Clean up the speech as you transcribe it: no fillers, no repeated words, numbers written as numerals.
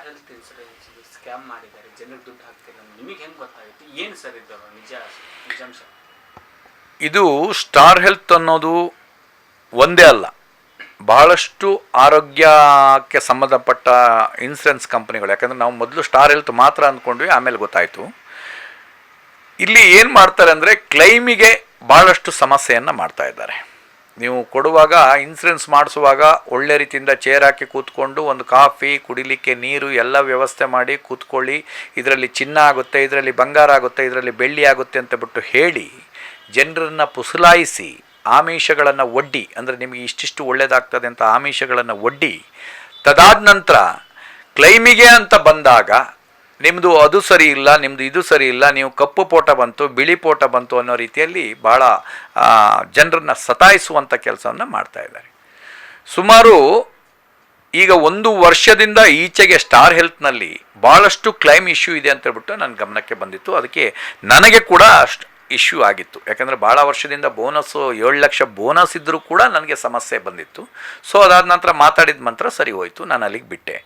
Health insurance scam ಮಾಡಿದ್ದಾರೆ, ಜನರಿಗೆ ದುಡ್ಡು ಹಾಕ್ತಿಲ್ಲ, ನಿಮಗೆ ಹೆಂಗೆ ಗೊತ್ತಾಗುತ್ತೆ? ಏನು ಸರ್ ಇದು ನಿಜಾಂಶ? ಇದು ಸ್ಟಾರ್ ಹೆಲ್ತ್ ಅನ್ನೋದು ಒಂದೇ ಅಲ್ಲ, ಬಹಳಷ್ಟು ಆರೋಗ್ಯಕ್ಕೆ ಸಂಬಂಧಪಟ್ಟ ಇನ್ಸೂರೆನ್ಸ್ ಕಂಪ್ನಿಗಳು. ಯಾಕಂದರೆ ನಾವು ಮೊದಲು ಸ್ಟಾರ್ ಹೆಲ್ತ್ ಮಾತ್ರ ಅಂದ್ಕೊಂಡ್ವಿ, ಆಮೇಲೆ ಗೊತ್ತಾಯಿತು. ಇಲ್ಲಿ ಏನು ಮಾಡ್ತಾರೆ ಅಂದರೆ ಕ್ಲೈಮಿಗೆ ಭಾಳಷ್ಟು ಸಮಸ್ಯೆಯನ್ನು ಮಾಡ್ತಾ ಇದ್ದಾರೆ. ನೀವು ಕೊಡುವಾಗ, ಇನ್ಸೂರೆನ್ಸ್ ಮಾಡಿಸುವಾಗ ಒಳ್ಳೆ ರೀತಿಯಿಂದ ಚೇರ್ ಹಾಕಿ ಕೂತ್ಕೊಂಡು ಒಂದು ಕಾಫಿ, ಕುಡಿಲಿಕ್ಕೆ ನೀರು ಎಲ್ಲ ವ್ಯವಸ್ಥೆ ಮಾಡಿ ಕೂತ್ಕೊಳ್ಳಿ, ಇದರಲ್ಲಿ ಚಿನ್ನ ಆಗುತ್ತೆ, ಇದರಲ್ಲಿ ಬಂಗಾರ ಆಗುತ್ತೆ, ಇದರಲ್ಲಿ ಬೆಳ್ಳಿ ಆಗುತ್ತೆ ಅಂತ ಬಿಟ್ಟು ಹೇಳಿ ಜನರನ್ನು ಪುಸಲಾಯಿಸಿ ಆಮಿಷಗಳನ್ನು ಒಡ್ಡಿ, ಅಂದರೆ ನಿಮಗೆ ಇಷ್ಟಿಷ್ಟು ಒಳ್ಳೆಯದಾಗ್ತದೆ ಅಂತ ಆಮಿಷಗಳನ್ನು ಒಡ್ಡಿ, ತದಾದ ನಂತರ ಕ್ಲೈಮಿಗೆ ಅಂತ ಬಂದಾಗ ನಿಮ್ಮದು ಅದು ಸರಿ ಇಲ್ಲ, ನಿಮ್ಮದು ಇದು ಸರಿ ಇಲ್ಲ, ನೀವು ಕಪ್ಪು ಪೋಟ ಬಂತು, ಬಿಳಿ ಪೋಟ ಬಂತು ಅನ್ನೋ ರೀತಿಯಲ್ಲಿ ಭಾಳ ಜನರನ್ನು ಸತಾಯಿಸುವಂಥ ಕೆಲಸವನ್ನು ಮಾಡ್ತಾಯಿದ್ದಾರೆ. ಸುಮಾರು ಈಗ 1 ವರ್ಷದಿಂದ ಈಚೆಗೆ ಸ್ಟಾರ್ ಹೆಲ್ತ್ನಲ್ಲಿ ಭಾಳಷ್ಟು ಕ್ಲೈಮ್ ಇಶ್ಯೂ ಇದೆ ಅಂತ ಹೇಳ್ಬಿಟ್ಟು ನನ್ನ ಗಮನಕ್ಕೆ ಬಂದಿತ್ತು. ಅದಕ್ಕೆ ನನಗೆ ಕೂಡ ಅಷ್ಟು ಇಶ್ಯೂ ಆಗಿತ್ತು. ಯಾಕಂದರೆ ಭಾಳ ವರ್ಷದಿಂದ ಬೋನಸ್ಸು 7 ಲಕ್ಷ ಬೋನಸ್ ಇದ್ದರೂ ಕೂಡ ನನಗೆ ಸಮಸ್ಯೆ ಬಂದಿತ್ತು. ಸೊ ಅದಾದ ನಂತರ ಮಾತಾಡಿದ ನಂತರ ಸರಿ ಹೋಯಿತು, ನಾನು ಅಲ್ಲಿಗೆ ಬಿಟ್ಟೆ.